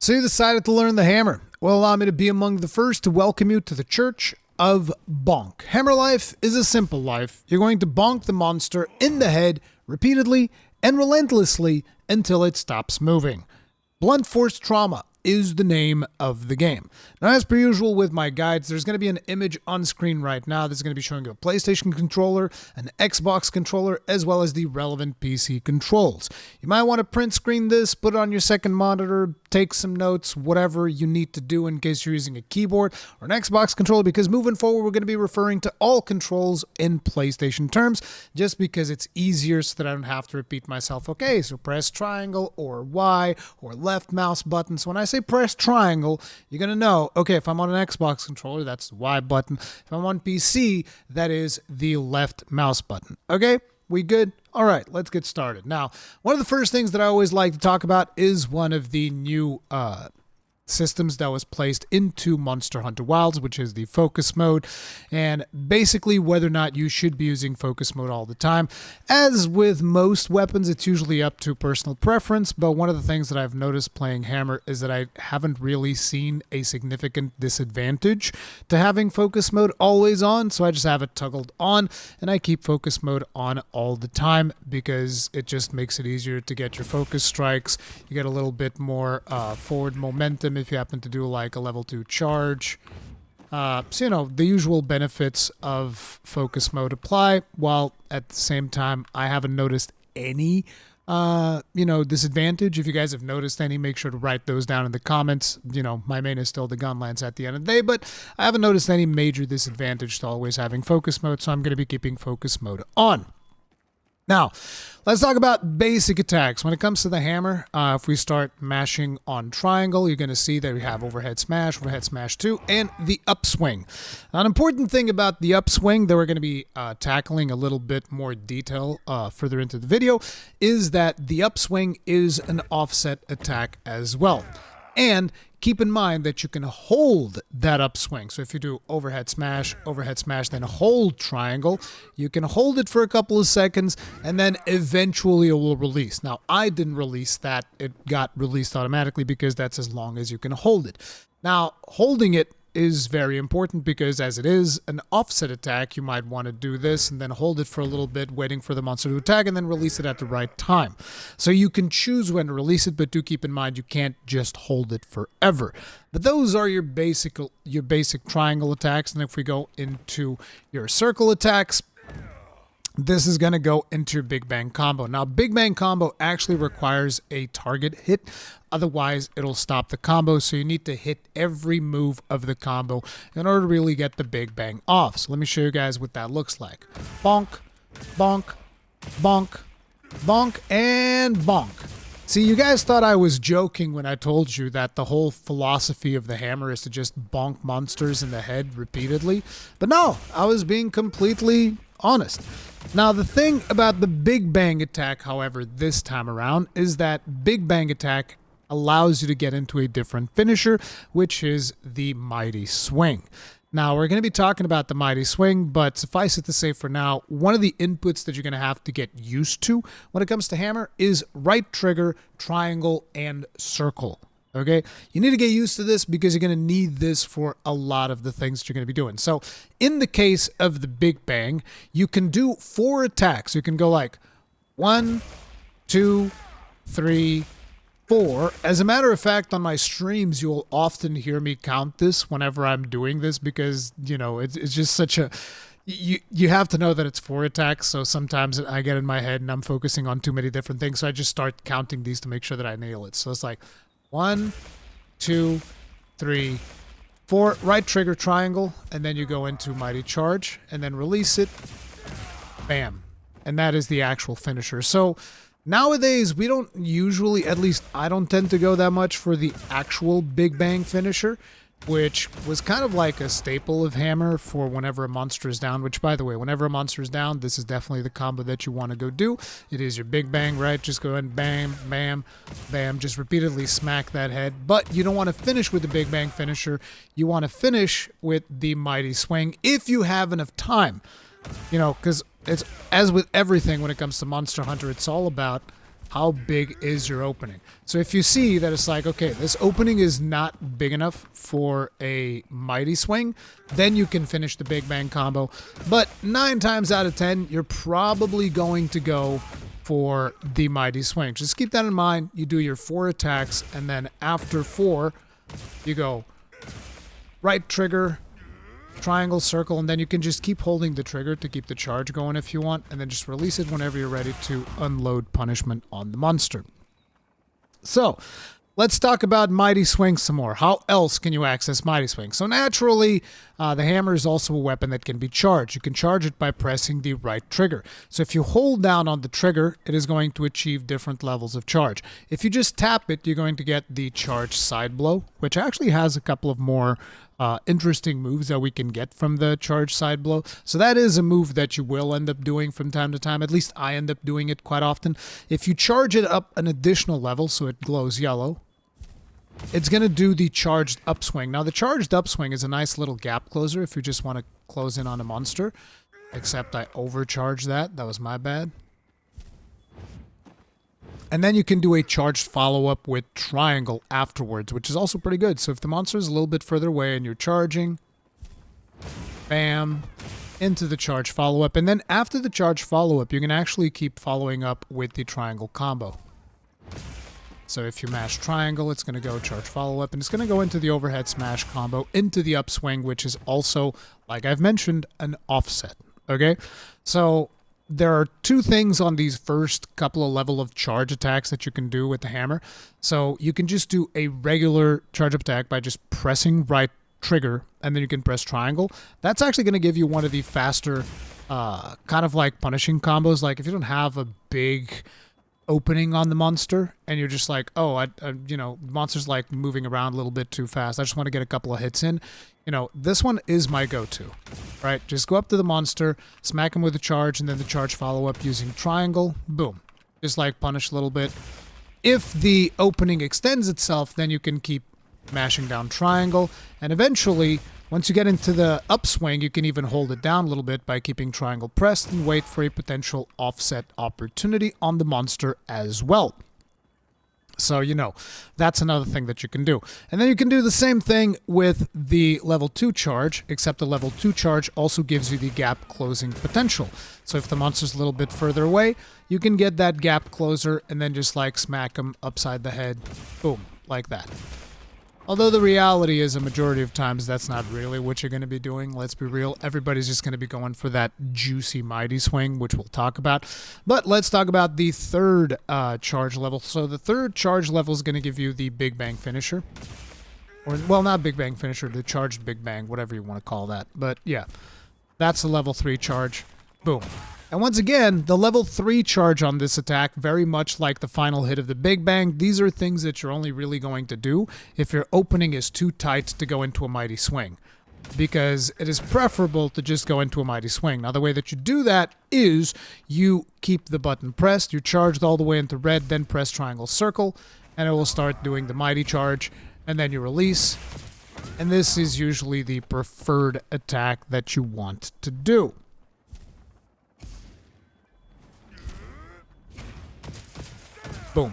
So you decided to learn the hammer. Well, allow me to be among the first to welcome you to the Church of Bonk. Hammer life is a simple life. You're going to bonk the monster in the head repeatedly and relentlessly until it stops moving. Blunt force trauma is the name of the game. Now, as per usual with my guides, there's going to be an image on screen right now that's going to be showing you a PlayStation controller, an Xbox controller, as well as the relevant PC controls. You might want to print screen this, put it on your second monitor, take some notes, whatever you need to do in case you're using a keyboard or an Xbox controller, because moving forward, we're going to be referring to all controls in PlayStation terms, just because it's easier so that I don't have to repeat myself. Okay, so press triangle or Y or left mouse button. So when I say press triangle, you're going to know, okay, if I'm on an Xbox controller, that's the Y button. If I'm on PC, that is the left mouse button. Okay, we good? All right, let's get started. Now, one of the first things that I always like to talk about is one of the new systems that was placed into Monster Hunter Wilds, which is the focus mode, and basically whether or not you should be using focus mode all the time. As with most weapons, it's usually up to personal preference, but one of the things that I've noticed playing Hammer is that I haven't really seen a significant disadvantage to having focus mode always on, so I just have it toggled on, and I keep focus mode on all the time because it just makes it easier to get your focus strikes. You get a little bit more forward momentum if you happen to do like a level 2 charge. So, you know, the usual benefits of focus mode apply, while at the same time, I haven't noticed any, disadvantage. If you guys have noticed any, make sure to write those down in the comments. You know, my main is still the gun lance at the end of the day, but I haven't noticed any major disadvantage to always having focus mode, so I'm going to be keeping focus mode on. Now, let's talk about basic attacks. When it comes to the hammer, if we start mashing on triangle, you're going to see that we have overhead smash 2, and the upswing. Now, an important thing about the upswing that we're going to be tackling a little bit more detail further into the video is that the upswing is an offset attack as well. And keep in mind that you can hold that upswing. So if you do overhead smash, then hold triangle, you can hold it for a couple of seconds, and then eventually it will release. Now, I didn't release that. It got released automatically because that's as long as you can hold it. Now, holding it is very important because as it is an offset attack, you might want to do this and then hold it for a little bit, waiting for the monster to attack, and then release it at the right time. So you can choose when to release it, but do keep in mind you can't just hold it forever. But those are your basic triangle attacks, and if we go into your circle attacks, this is going to go into your Big Bang Combo. Now, Big Bang Combo actually requires a target hit. Otherwise, it'll stop the combo. So you need to hit every move of the combo in order to really get the Big Bang off. So let me show you guys what that looks like. Bonk, bonk, bonk, bonk, and bonk. See, you guys thought I was joking when I told you that the whole philosophy of the hammer is to just bonk monsters in the head repeatedly. But no, I was being completely honest. Now, the thing about the Big Bang attack, however, this time around, is that Big Bang attack allows you to get into a different finisher, which is the Mighty Swing. Now, we're going to be talking about the Mighty Swing, but suffice it to say for now, one of the inputs that you're going to have to get used to when it comes to hammer is right trigger, triangle, and circle. Okay, you need to get used to this because you're going to need this for a lot of the things that you're going to be doing. So in the case of the Big Bang, you can do 4 attacks. You can go like 1, 2, 3, 4. As a matter of fact, on my streams, you'll often hear me count this whenever I'm doing this because, you know, it's just such a... You have to know that it's 4 attacks, so sometimes I get in my head and I'm focusing on too many different things, so I just start counting these to make sure that I nail it. So it's like 1, 2, 3, 4, right trigger triangle, and then you go into Mighty Charge, and then release it, bam. And that is the actual finisher. So nowadays, we don't usually, at least I don't tend to go that much for the actual Big Bang finisher, which was kind of like a staple of hammer for whenever a monster is down, which, by the way, whenever a monster is down, this is definitely the combo that you want to go do. It is your Big Bang, right? Just go ahead and bam, bam, bam, just repeatedly smack that head. But you don't want to finish with the Big Bang finisher. You want to finish with the Mighty Swing if you have enough time. You know, because it's, as with everything when it comes to Monster Hunter, it's all about how big is your opening. So if you see that it's like, okay, this opening is not big enough for a mighty swing, then you can finish the Big Bang combo. But 9 times out of 10, you're probably going to go for the mighty swing. Just keep that in mind. You do your 4 attacks, and then after 4, you go right trigger, triangle, circle, and then you can just keep holding the trigger to keep the charge going if you want, and then just release it whenever you're ready to unload punishment on the monster. So, let's talk about Mighty Swing some more. How else can you access Mighty Swing? So naturally, the hammer is also a weapon that can be charged. You can charge it by pressing the right trigger. So if you hold down on the trigger, it is going to achieve different levels of charge. If you just tap it, you're going to get the charged side blow, which actually has a couple of more interesting moves that we can get from the charge side blow. So that is a move that you will end up doing from time to time. At least I end up doing it quite often. If you charge it up an additional level so it glows yellow, it's going to do the charged upswing. Now the charged upswing is a nice little gap closer if you just want to close in on a monster. Except I overcharged that. That was my bad. And then you can do a charged follow-up with triangle afterwards, which is also pretty good. So if the monster is a little bit further away and you're charging, bam, into the charge follow-up. And then after the charge follow-up, you can actually keep following up with the triangle combo. So if you mash triangle, it's going to go charge follow-up, and it's going to go into the overhead smash combo, into the upswing, which is also, like I've mentioned, an offset. Okay? So there are 2 things on these first couple of level of charge attacks that you can do with the hammer. So you can just do a regular charge up attack by just pressing right trigger, and then you can press triangle. That's actually going to give you one of the faster kind of like punishing combos. Like if you don't have a big opening on the monster and you're just like, oh, you know, monster's like moving around a little bit too fast, I just want to get a couple of hits in, you know, this one is my go-to, right? Just go up to the monster, smack him with a charge, and then the charge follow-up using triangle, boom, just like punish a little bit. If the opening extends itself, then you can keep mashing down triangle, and eventually once you get into the upswing, you can even hold it down a little bit by keeping triangle pressed and wait for a potential offset opportunity on the monster as well. So, you know, that's another thing that you can do. And then you can do the same thing with the level 2 charge, except the level 2 charge also gives you the gap closing potential. So if the monster's a little bit further away, you can get that gap closer and then just like smack him upside the head, boom, like that. Although the reality is a majority of times that's not really what you're going to be doing. Let's be real. Everybody's just going to be going for that juicy mighty swing, which we'll talk about. But let's talk about the 3rd charge level. So the 3rd charge level is going to give you the Big Bang finisher. Or, well, not Big Bang finisher, the charged Big Bang, whatever you want to call that. But yeah, that's the level 3 charge. Boom. And once again, the level 3 charge on this attack, very much like the final hit of the Big Bang, these are things that you're only really going to do if your opening is too tight to go into a mighty swing. Because it is preferable to just go into a mighty swing. Now the way that you do that is you keep the button pressed, you're charged all the way into red, then press triangle circle, and it will start doing the mighty charge, and then you release. And this is usually the preferred attack that you want to do. Boom.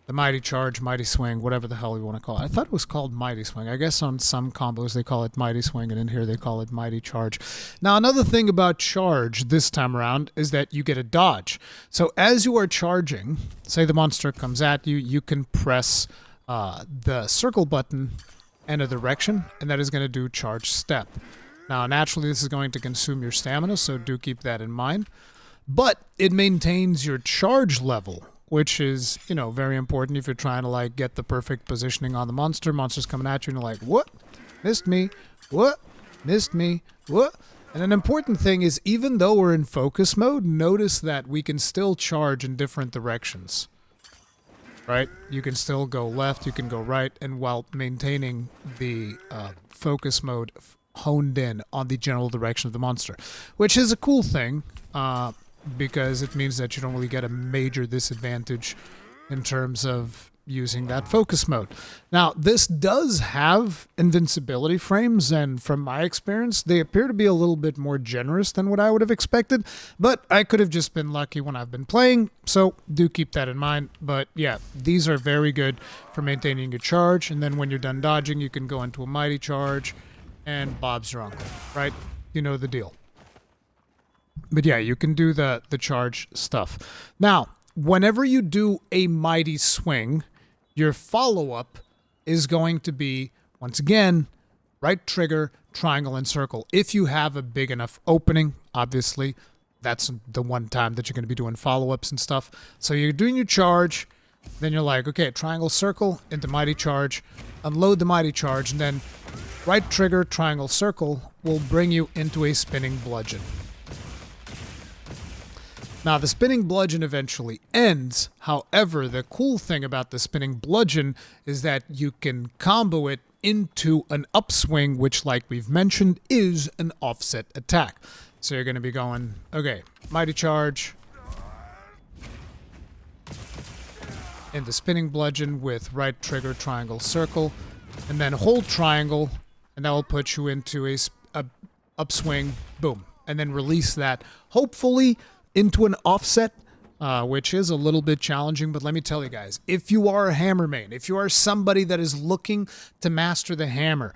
The mighty charge, mighty swing, whatever the hell you want to call it. I thought it was called mighty swing. I guess on some combos they call it mighty swing, and in here they call it mighty charge. Now another thing about charge this time around is that you get a dodge. So as you are charging, say the monster comes at you, you can press the circle button in a direction, and that is going to do charge step. Now naturally this is going to consume your stamina, so do keep that in mind. But it maintains your charge level, which is, you know, very important if you're trying to, like, get the perfect positioning on the monster. Monster's coming at you and you're like, what? Missed me. What? Missed me. What? And an important thing is, even though we're in focus mode, notice that we can still charge in different directions. Right? You can still go left, you can go right, and while maintaining the focus mode honed in on the general direction of the monster. Which is a cool thing, because it means that you don't really get a major disadvantage in terms of, using that focus mode. Now, this does have invincibility frames, and from my experience, they appear to be a little bit more generous than what I would have expected, but I could have just been lucky when I've been playing, so do keep that in mind. But yeah, these are very good for maintaining your charge, and then when you're done dodging, you can go into a mighty charge, and Bob's your uncle, right? You know the deal. But yeah, you can do the charge stuff. Now, whenever you do a mighty swing, your follow-up is going to be, once again, right trigger, triangle, and circle. If you have a big enough opening, obviously, that's the one time that you're going to be doing follow-ups and stuff. So you're doing your charge, then you're like, okay, triangle, circle, into mighty charge, unload the mighty charge, and then right trigger, triangle, circle will bring you into a spinning bludgeon. Now, the spinning bludgeon eventually ends. However, the cool thing about the spinning bludgeon is that you can combo it into an upswing, which, like we've mentioned, is an offset attack. So you're going to be going, okay, mighty charge in the spinning bludgeon with right trigger, triangle, circle, and then hold triangle, and that will put you into a upswing, boom, and then release that, hopefully into an offset, which is a little bit challenging, but let me tell you guys, if you are a hammer main, if you are somebody that is looking to master the hammer,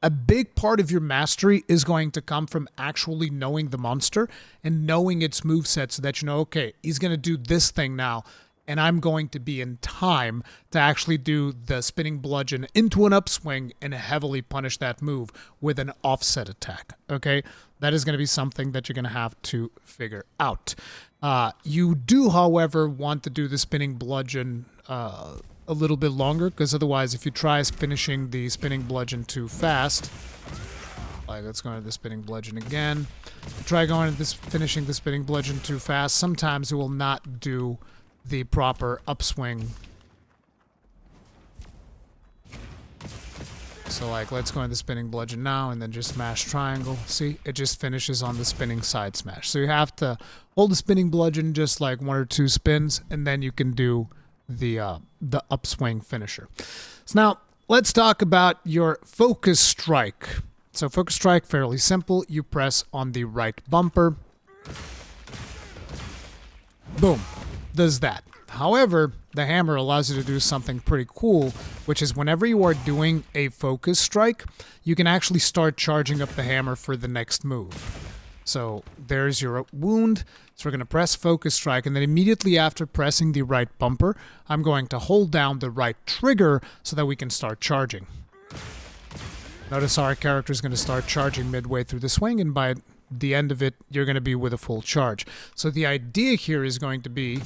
a big part of your mastery is going to come from actually knowing the monster and knowing its moveset so that you know, okay, he's going to do this thing now, and I'm going to be in time to actually do the spinning bludgeon into an upswing and heavily punish that move with an offset attack, okay? That is going to be something that you're going to have to figure out. You do, however, want to do the spinning bludgeon a little bit longer, because otherwise, if you try finishing the spinning bludgeon too fast, like let's go into the spinning bludgeon again. Try going into finishing the spinning bludgeon too fast, sometimes it will not do the proper upswing. So like, let's go into the spinning bludgeon now and then just smash triangle. See, it just finishes on the spinning side smash. So you have to hold the spinning bludgeon just like 1 or 2 spins, and then you can do the upswing finisher. So now let's talk about your focus strike. So focus strike, fairly simple. You press on the right bumper. Boom. Does that. However, the hammer allows you to do something pretty cool, which is whenever you are doing a focus strike, you can actually start charging up the hammer for the next move. So there's your wound. So we're going to press focus strike, and then immediately after pressing the right bumper, I'm going to hold down the right trigger so that we can start charging. Notice our character is going to start charging midway through the swing, and by the end of it, you're going to be with a full charge. So the idea here is going to be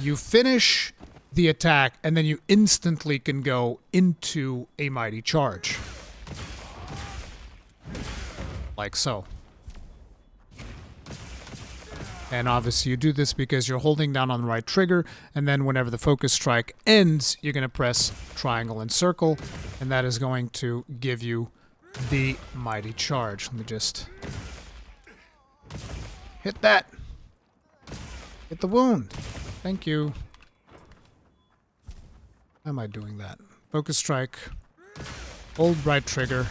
you finish the attack, and then you instantly can go into a mighty charge. Like so. And obviously you do this because you're holding down on the right trigger, and then whenever the focus strike ends, you're going to press triangle and circle, and that is going to give you the mighty charge. Let me just hit that. Hit the wound. Thank you. How am I doing that? Focus strike. Hold right trigger.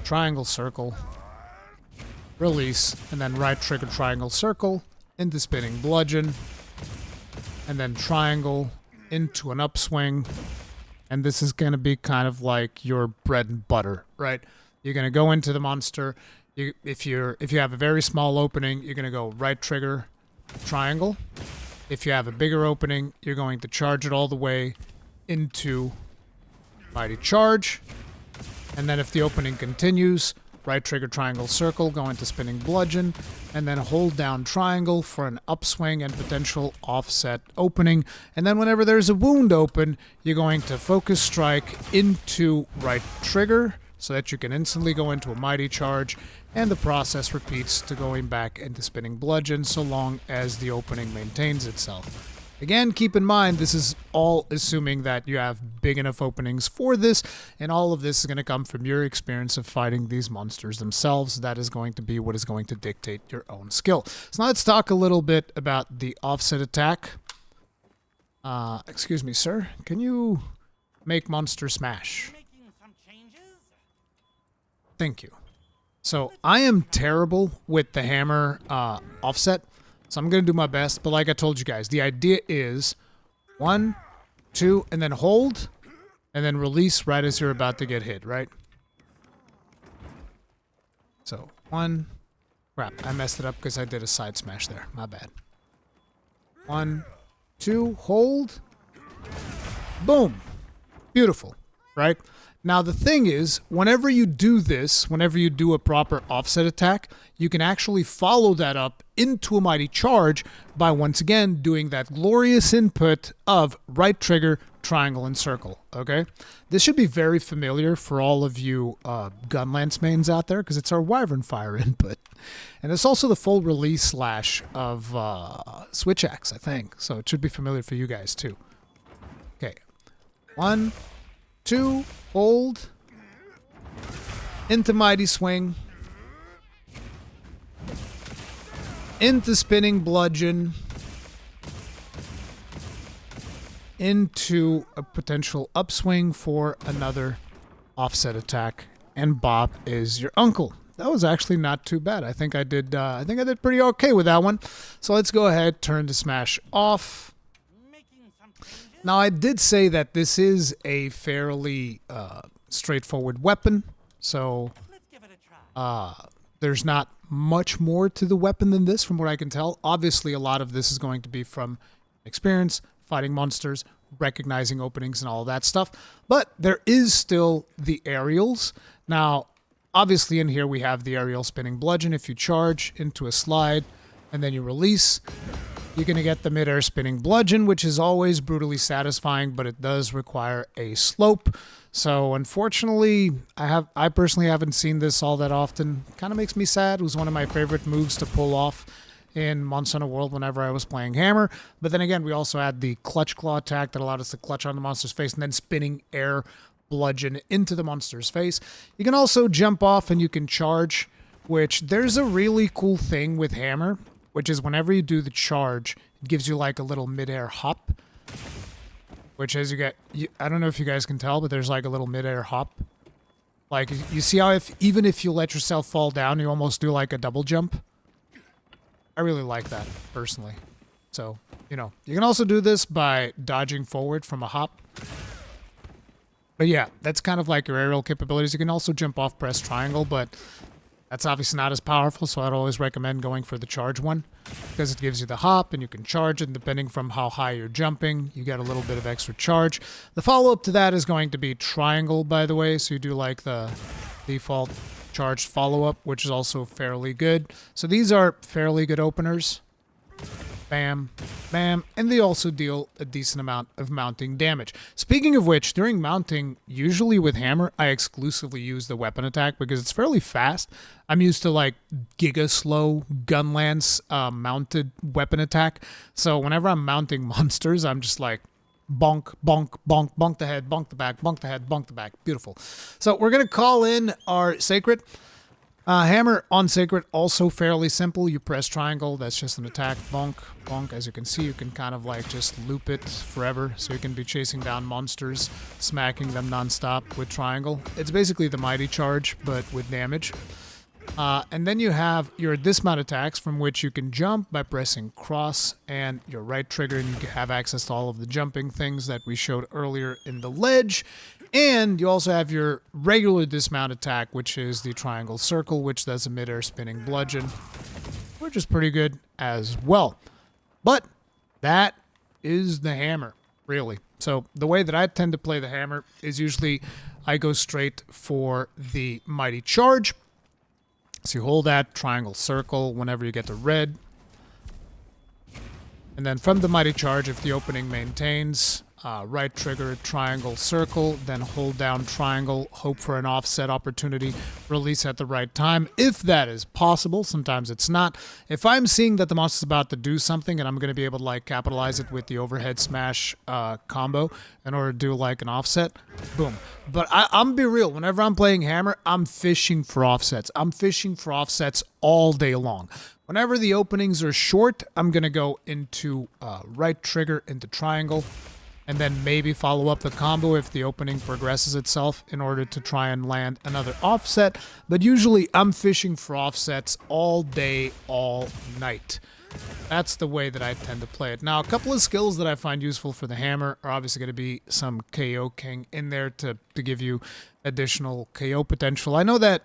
Triangle circle. Release. And then right trigger triangle circle into spinning bludgeon. And then triangle into an upswing. And this is going to be kind of like your bread and butter, right? You're going to go into the monster. If you have a very small opening, you're going to go right trigger triangle. If you have a bigger opening, you're going to charge it all the way into mighty charge. And then if the opening continues, right trigger triangle circle, go into spinning bludgeon, and then hold down triangle for an upswing and potential offset opening. And then whenever there's a wound open, you're going to focus strike into right trigger so that you can instantly go into a mighty charge, and the process repeats to going back into spinning bludgeon so long as the opening maintains itself. Again, keep in mind, this is all assuming that you have big enough openings for this, and all of this is going to come from your experience of fighting these monsters themselves. That is going to be what is going to dictate your own skill. So now let's talk a little bit about the offset attack. Excuse me, sir. Can you make monster smash? Thank you. So I am terrible with the hammer offset, so I'm going to do my best. But like I told you guys, the idea is 1, 2, and then hold, and then release right as you're about to get hit, right? So 1, crap, I messed it up because I did a side smash there. My bad. 1, 2, hold, boom. Beautiful, right? Now, the thing is, whenever you do this, whenever you do a proper offset attack, you can actually follow that up into a mighty charge by once again doing that glorious input of right trigger, triangle, and circle, okay? This should be very familiar for all of you Gunlance mains out there because it's our Wyvern Fire input. And it's also the full release slash of Switch Axe, I think. So it should be familiar for you guys too. Okay. 1, 2, hold, into mighty swing, into spinning bludgeon, into a potential upswing for another offset attack, and Bob is your uncle. That was actually not too bad. I think I did pretty okay with that one. So let's go ahead, turn to smash off. Now, I did say that this is a fairly straightforward weapon, so there's not much more to the weapon than this from what I can tell. Obviously, a lot of this is going to be from experience, fighting monsters, recognizing openings, and all of that stuff, but there is still the aerials. Now, obviously in here we have the aerial spinning bludgeon. If you charge into a slide and then you release, you're going to get the mid-air spinning bludgeon, which is always brutally satisfying, but it does require a slope. So unfortunately, I personally haven't seen this all that often. Kind of makes me sad. It was one of my favorite moves to pull off in Monster Hunter World whenever I was playing Hammer. But then again, we also had the clutch claw attack that allowed us to clutch on the monster's face and then spinning air bludgeon into the monster's face. You can also jump off and you can charge, which there's a really cool thing with Hammer, which is whenever you do the charge, it gives you like a little mid-air hop, which as you get, I don't know if you guys can tell, but there's like a little mid-air hop. Like, you see how even if you let yourself fall down, you almost do like a double jump? I really like that, personally. So, you know, you can also do this by dodging forward from a hop. But yeah, that's kind of like your aerial capabilities. You can also jump off, press triangle, but that's obviously not as powerful, so I'd always recommend going for the charge one because it gives you the hop and you can charge it, and depending from how high you're jumping, you get a little bit of extra charge. The follow-up to that is going to be triangle, by the way, so you do like the default charged follow-up, which is also fairly good. So these are fairly good openers. Bam, bam, and they also deal a decent amount of mounting damage. Speaking of which, during mounting, usually with Hammer, I exclusively use the weapon attack because it's fairly fast. I'm used to like giga slow Gunlance mounted weapon attack. So whenever I'm mounting monsters, I'm just like bonk, bonk, bonk, bonk the head, bonk the back, bonk the head, bonk the back. Beautiful. So we're going to call in our Seikret. Hammer on Seikret, also fairly simple. You press triangle, that's just an attack. Bonk, bonk. As you can see, you can kind of like just loop it forever. So you can be chasing down monsters, smacking them non-stop with triangle. It's basically the mighty charge, but with damage. And then you have your dismount attacks, from which you can jump by pressing cross and your right trigger, and you have access to all of the jumping things that we showed earlier in the ledge. And you also have your regular dismount attack, which is the triangle circle, which does a mid-air spinning bludgeon, which is pretty good as well. But that is the Hammer, really. So the way that I tend to play the Hammer is usually I go straight for the mighty charge. So you hold that triangle circle whenever you get to red. And then from the mighty charge, if the opening maintains, right trigger, triangle, circle, then hold down triangle, hope for an offset opportunity, release at the right time, if that is possible. Sometimes it's not. If I'm seeing that the monster's about to do something and I'm going to be able to like capitalize it with the overhead smash combo in order to do like an offset, boom. But I'm be real, whenever I'm playing Hammer, I'm fishing for offsets. I'm fishing for offsets all day long. Whenever the openings are short, I'm going to go into right trigger, into triangle, and then maybe follow up the combo if the opening progresses itself in order to try and land another offset. But usually I'm fishing for offsets all day, all night. That's the way that I tend to play it. Now, a couple of skills that I find useful for the Hammer are obviously going to be some KO King in there to give you additional KO potential. I know that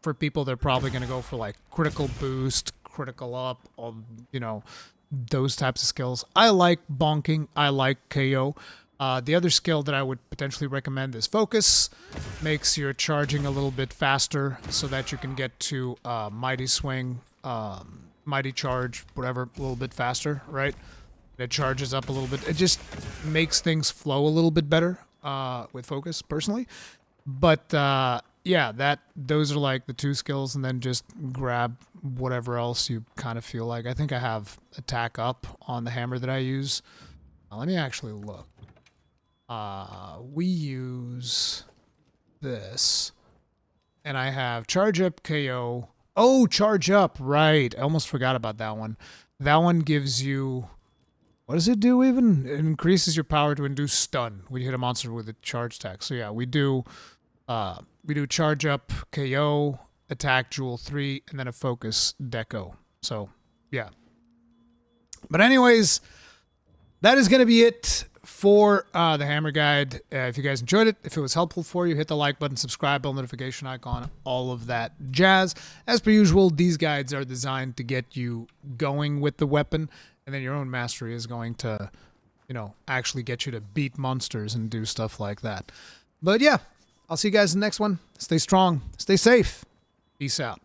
for people, they're probably going to go for like critical boost, critical up, all, you know, those types of skills. I like bonking. I like KO. The other skill that I would potentially recommend is focus. Makes your charging a little bit faster so that you can get to mighty swing, mighty charge, whatever, a little bit faster, right? It charges up a little bit. It just makes things flow a little bit better with focus, personally. But yeah, those are like the two skills, and then just grab whatever else you kind of feel like. I think I have attack up on the Hammer that I use. Let me actually look. We use this, and I have charge up, KO. Oh, charge up, right. I almost forgot about that one. That one gives you, what does it do even? It increases your power to induce stun when you hit a monster with a charge attack. So yeah, we do charge up, KO, attack, jewel 3, and then a focus, deco. So yeah. But anyways, that is going to be it for the Hammer Guide. If you guys enjoyed it, if it was helpful for you, hit the like button, subscribe, bell notification icon, all of that jazz. As per usual, these guides are designed to get you going with the weapon, and then your own mastery is going to, you know, actually get you to beat monsters and do stuff like that. But yeah, I'll see you guys in the next one. Stay strong, stay safe. Peace out.